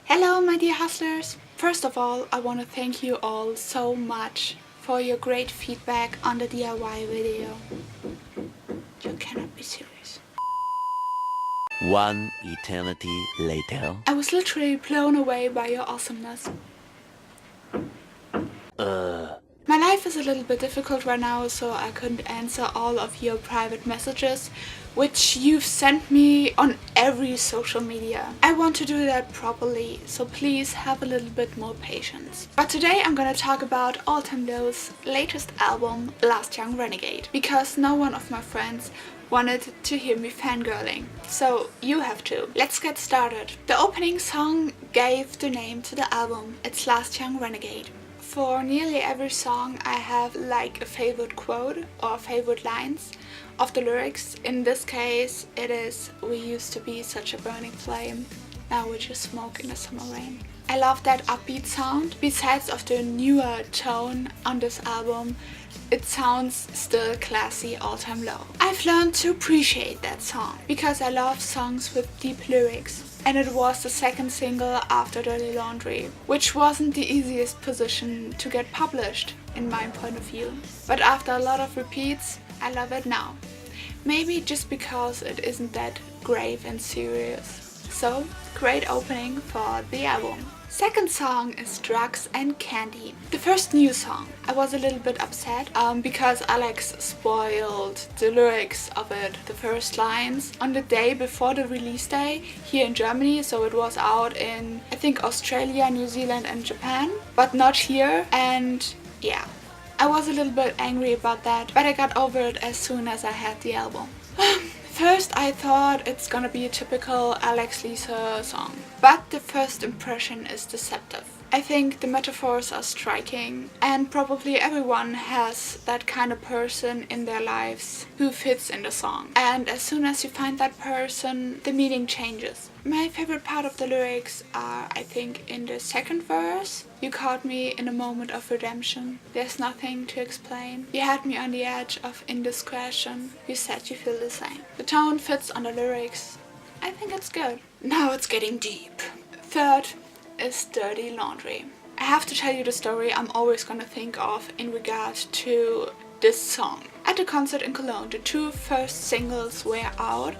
Hello my dear hustlers! First of all, I want to thank you all so much for your great feedback on the DIY video. You cannot be serious. One eternity later. I was literally blown away by your awesomeness. My life is a little bit difficult right now, so I couldn't answer all of your private messages, which you've sent me on every social media. I want to do that properly, so please have a little bit more patience. But today I'm gonna talk about All Time Low's latest album, Last Young Renegade, because no one of my friends wanted to hear me fangirling. So you have to. Let's get started. The opening song gave the name to the album. It's Last Young Renegade. For nearly every song I have like a favorite quote or favorite lines of the lyrics. In this case it is, "We used to be such a burning flame, now we just smoke in the summer rain." I love that upbeat sound. Besides of the newer tone on this album, it sounds still classy all time low. I've learned to appreciate that song because I love songs with deep lyrics. And it was the second single after Dirty Laundry, which wasn't the easiest position to get published, in my point of view. But after a lot of repeats, I love it now. Maybe just because it isn't that grave and serious. So, great opening for the album. Second song is Drugs and Candy. The first new song. I was a little bit upset because Alex spoiled the lyrics of it, the first lines, on the day before the release day here in Germany. So it was out in, I think, Australia, New Zealand and Japan, but not here. And yeah, I was a little bit angry about that, but I got over it as soon as I had the album. First I thought it's gonna be a typical Alex Lisa song, but the first impression is deceptive. I think the metaphors are striking, and probably everyone has that kind of person in their lives who fits in the song. And as soon as you find that person, the meaning changes. My favorite part of the lyrics are, I think, in the second verse. "You caught me in a moment of redemption. There's nothing to explain. You had me on the edge of indiscretion. You said you feel the same." The tone fits on the lyrics. I think it's good. Now it's getting deep. Third is Dirty Laundry. I have to tell you the story I'm always gonna think of in regard to this song. At the concert in Cologne, the two first singles were out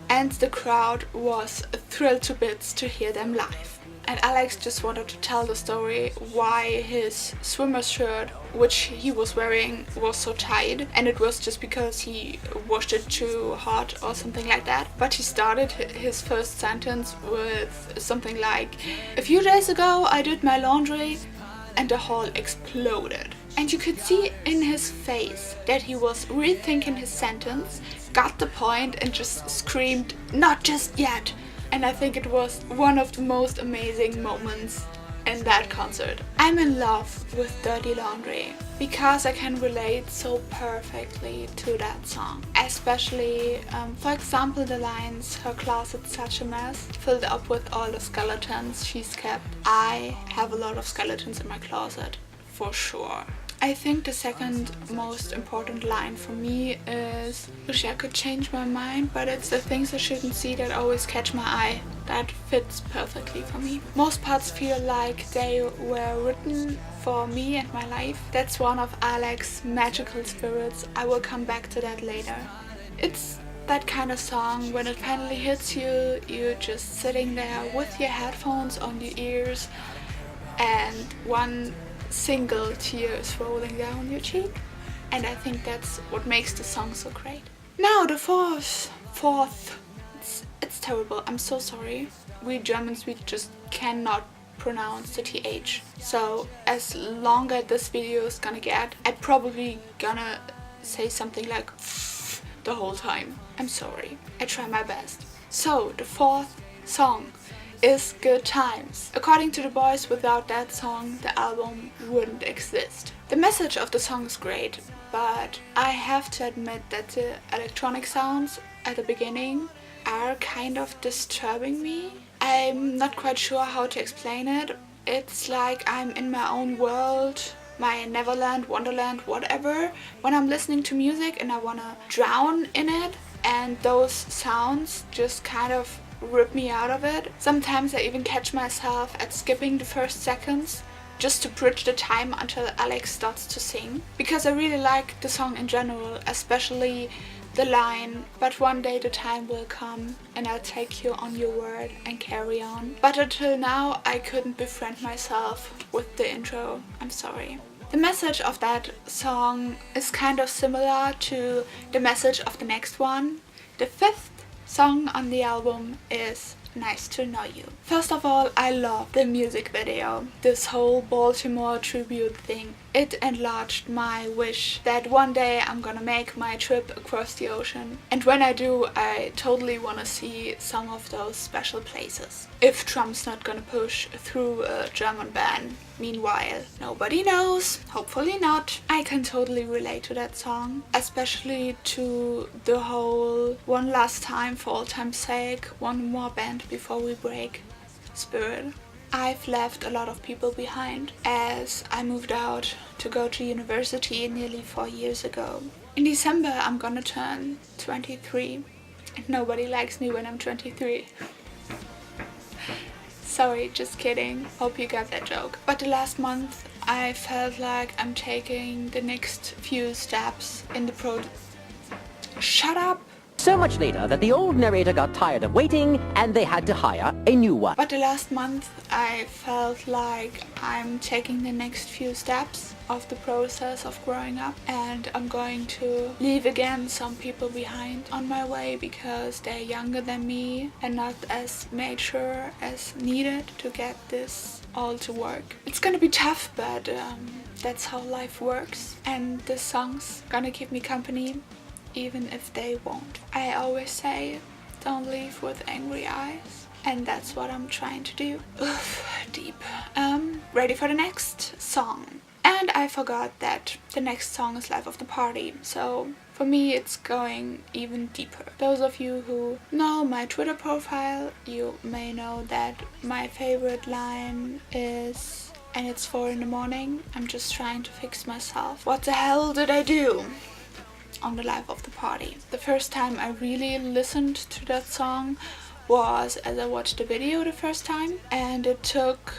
and the crowd was thrilled to bits to hear them live. And Alex just wanted to tell the story why his swimmer's shirt, which he was wearing, was so tight, and it was just because he washed it too hot or something like that. But he started his first sentence with something like, "A few days ago I did my laundry," and the hall exploded. And you could see in his face that he was rethinking his sentence, got the point and just screamed, "Not just yet!" And I think it was one of the most amazing moments in that concert. I'm in love with Dirty Laundry because I can relate so perfectly to that song. Especially, for example, the lines, "Her closet's such a mess, filled up with all the skeletons she's kept." I have a lot of skeletons in my closet, for sure. I think the second most important line for me is, "Wish I could change my mind, but it's the things I shouldn't see that always catch my eye." That fits perfectly for me. Most parts feel like they were written for me and my life. That's one of Alex's magical spirits. I will come back to that later. It's that kind of song when it finally hits you, you're just sitting there with your headphones on your ears and one single tear is rolling down your cheek, and I think that's what makes the song so great. Now the fourth, it's terrible, I'm so sorry. We Germans, we just cannot pronounce the TH. So as longer this video is gonna get, I'm probably gonna say something like the whole time. I'm sorry, I try my best. So the fourth song is Good Times. According to the boys, without that song, the album wouldn't exist. The message of the song is great, but I have to admit that the electronic sounds at the beginning are kind of disturbing me. I'm not quite sure how to explain it. It's like I'm in my own world, my Neverland, Wonderland, whatever, when I'm listening to music and I wanna drown in it, and those sounds just kind of rip me out of it. Sometimes I even catch myself at skipping the first seconds just to bridge the time until Alex starts to sing. Because I really like the song in general, especially the line, "But one day the time will come and I'll take you on your word and carry on." But until now I couldn't befriend myself with the intro. I'm sorry. The message of that song is kind of similar to the message of the next one. The fifth song on the album is Nice to Know You. First of all, I love the music video. This whole Baltimore tribute thing. It enlarged my wish that one day I'm gonna make my trip across the ocean. And when I do, I totally wanna see some of those special places. If Trump's not gonna push through a German ban. Meanwhile, nobody knows. Hopefully not. I can totally relate to that song. Especially to the whole "one last time for all time's sake, one more band before we break" spirit. I've left a lot of people behind as I moved out to go to university nearly 4 years ago. In December I'm gonna turn 23 and nobody likes me when I'm 23. Sorry, just kidding. Hope you got that joke. But the last month I felt like I'm taking the next few steps in the Shut up! So much later that the old narrator got tired of waiting and they had to hire a new one. But the last month I felt like I'm taking the next few steps of the process of growing up, and I'm going to leave again some people behind on my way because they're younger than me and not as mature as needed to get this all to work. It's gonna be tough, but that's how life works, and this song's gonna keep me company even if they won't. I always say, don't leave with angry eyes, and that's what I'm trying to do. Oof, deep. Ready for the next song. And I forgot that the next song is Life of the Party, so for me it's going even deeper. Those of you who know my Twitter profile, you may know that my favorite line is, "And it's 4 in the morning, I'm just trying to fix myself. What the hell did I do?" on the Life of the Party. The first time I really listened to that song was as I watched the video the first time, and it took,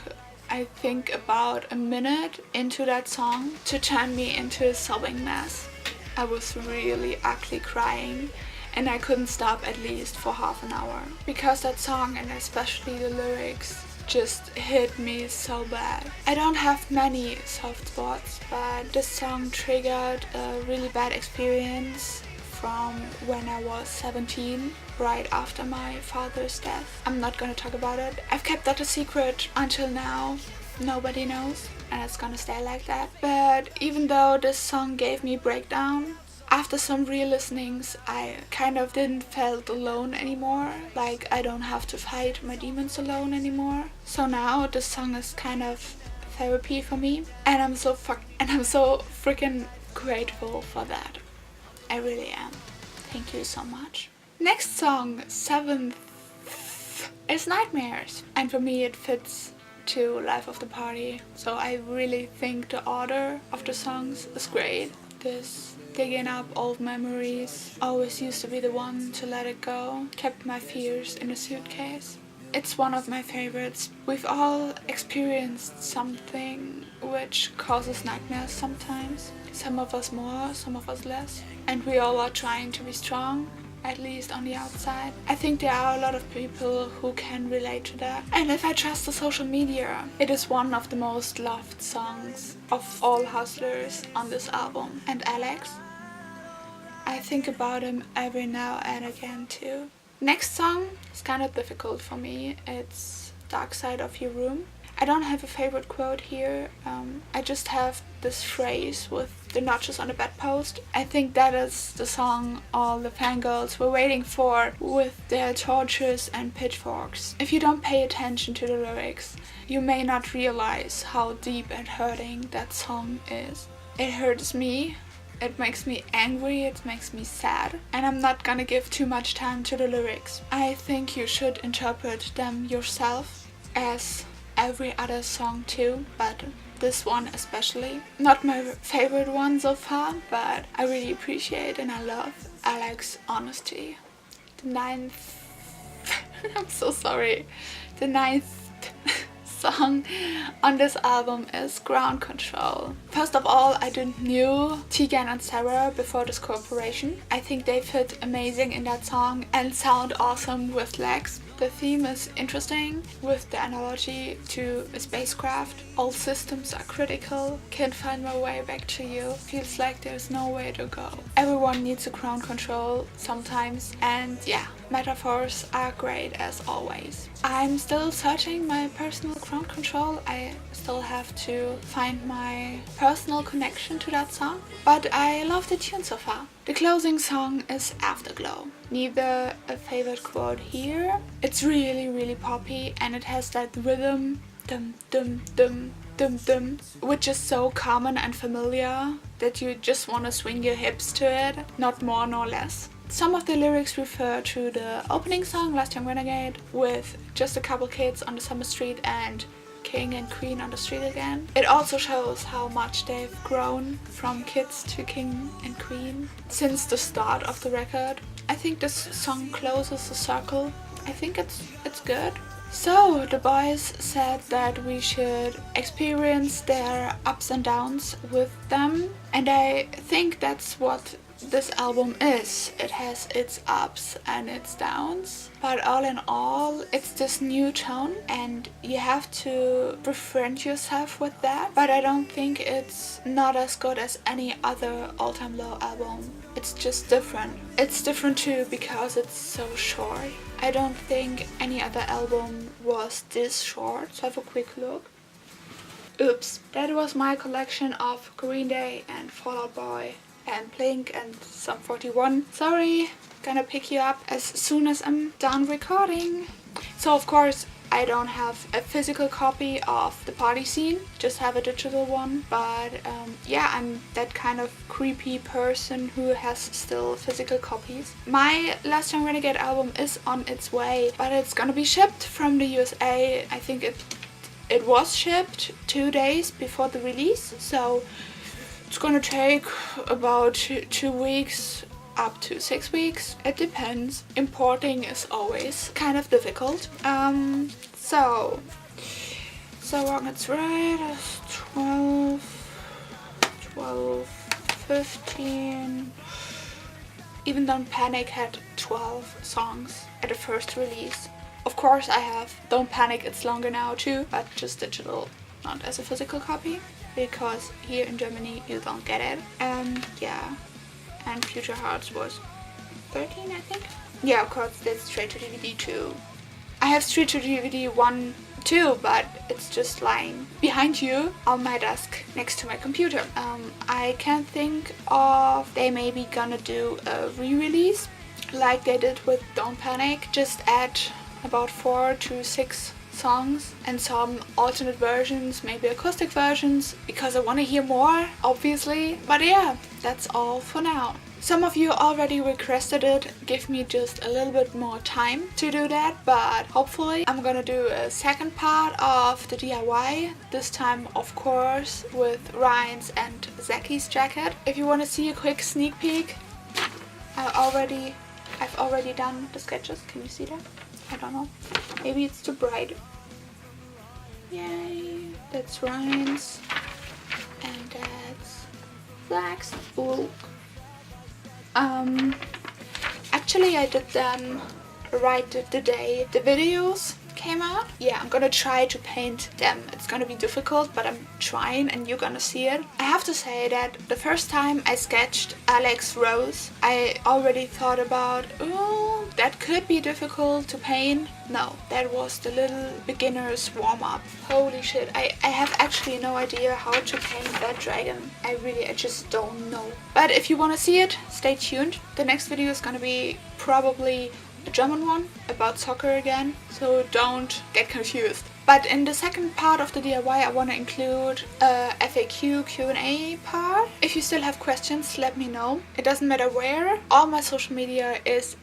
I think, about a minute into that song to turn me into a sobbing mess. I was really ugly crying and I couldn't stop at least for half an hour because that song, and especially the lyrics, just hit me so bad. I don't have many soft spots, but this song triggered a really bad experience from when I was 17, right after my father's death. I'm not gonna talk about it. I've kept that a secret until now. Nobody knows, and it's gonna stay like that. But even though this song gave me breakdown, after some re-listenings I kind of didn't felt alone anymore. Like I don't have to fight my demons alone anymore. So now this song is kind of therapy for me, and I'm so freaking grateful for that. I really am. Thank you so much. Next song, 7th, is Nightmares, and for me it fits to Life of the Party. So I really think the order of the songs is great. This digging up old memories, always used to be the one to let it go, kept my fears in a suitcase. It's one of my favorites. We've all experienced something which causes nightmares sometimes. Some of us more, some of us less. And we all are trying to be strong, at least on the outside. I think there are a lot of people who can relate to that. And if I trust the social media, it is one of the most loved songs of all hustlers on this album. And Alex, I think about him every now and again too. Next song is kind of difficult for me. It's Dark Side of Your Room. I don't have a favorite quote here. I just have this phrase with the notches on the bedpost. I think that is the song all the fangirls were waiting for, with their torches and pitchforks. If you don't pay attention to the lyrics, you may not realize how deep and hurting that song is. It hurts me. It makes me angry, it makes me sad, and I'm not gonna give too much time to the lyrics. I think you should interpret them yourself, as every other song too, but this one especially. Not my favorite one so far, but I really appreciate and I love Alex's honesty. The 9th I'm so sorry. The 9th song on this album is Ground Control. First of all, I didn't knew Tegan and Sarah before this cooperation. I think they fit amazing in that song and sound awesome with legs. The theme is interesting with the analogy to a spacecraft. All systems are critical. Can't find my way back to you. Feels like there's no way to go. Everyone needs a ground control sometimes, and yeah, metaphors are great as always. I'm still searching my personal ground control. I still have to find my personal connection to that song, but I love the tune so far. The closing song is Afterglow. Neither a favorite quote here. It's really poppy, and it has that rhythm, dum dum dum dum dum, which is so common and familiar that you just want to swing your hips to it, not more nor less. Some of the lyrics refer to the opening song, Last Young Renegade, with just a couple kids on the summer street and king and queen on the street again. It also shows how much they've grown from kids to king and queen since the start of the record. I think this song closes the circle. I think it's good. So the boys said that we should experience their ups and downs with them, and I think that's what this album is. It has its ups and its downs, but all in all, it's this new tone, and you have to befriend yourself with that. But I don't think it's not as good as any other All Time Low album. It's just different. It's different too because it's so short. I don't think any other album was this short. So have a quick look. Oops. That was my collection of Green Day and Fall Out Boy and Blink and Sum 41. Sorry, gonna pick you up as soon as I'm done recording. So of course I don't have a physical copy of The Party Scene, just have a digital one, but yeah, I'm that kind of creepy person who has still physical copies. My Last Young Renegade album is on its way, but it's gonna be shipped from the USA. I think it was shipped 2 days before the release, so it's gonna take about 2 weeks up to 6 weeks. It depends. Importing is always kind of difficult. So wrong it's right. 12, 15. Even Don't Panic had 12 songs at the first release. Of course I have Don't Panic, it's longer now too, but just digital, not as a physical copy, because here in Germany you don't get it. Yeah. And Future Hearts was 13, I think. Yeah, of course, that's straight to DVD too. I have straight to DVD 1 too, but it's just lying behind you on my desk next to my computer. I can't think of, they may be gonna do a re-release like they did with Don't Panic. Just add about 4 to 6 songs and some alternate versions, maybe acoustic versions, because I want to hear more, obviously. But yeah, that's all for now. Some of you already requested it. Give me just a little bit more time to do that, but hopefully I'm gonna do a second part of the DIY, this time of course with Ryan's and Zacky's jacket. If you want to see a quick sneak peek, I've already done the sketches. Can you see that? I don't know. Maybe it's too bright. Yay. That's Ryan's. And that's Zach's. Ooh. Actually I did them right the day the videos came out. Yeah, I'm gonna try to paint them. It's gonna be difficult, but I'm trying and you're gonna see it. I have to say that the first time I sketched Alex Rose, I already thought about, oh, that could be difficult to paint. No, that was the little beginner's warm-up. Holy shit, I have actually no idea how to paint that dragon. I just don't know. But if you want to see it, stay tuned. The next video is gonna be probably a German one about soccer again, so don't get confused. But in the second part of the DIY I want to include a FAQ Q&A part. If you still have questions, let me know. It doesn't matter where. All my social media is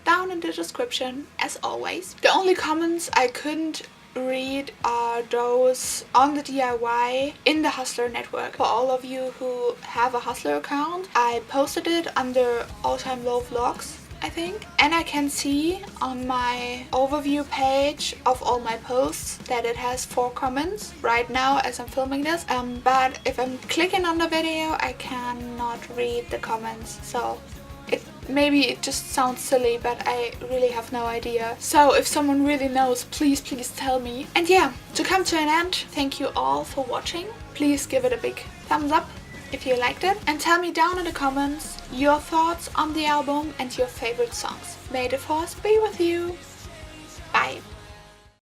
down in the description as always. The only comments I couldn't read are those on the DIY in the Hustler network. For all of you who have a Hustler account, I posted it under All Time Low Vlogs. I think. And I can see on my overview page of all my posts that it has 4 comments right now as I'm filming this. But if I'm clicking on the video, I cannot read the comments. So maybe it just sounds silly, but I really have no idea. So if someone really knows, please tell me. And yeah, to come to an end, thank you all for watching. Please give it a big thumbs up if you liked it, and tell me down in the comments your thoughts on the album and your favorite songs. May the force be with you.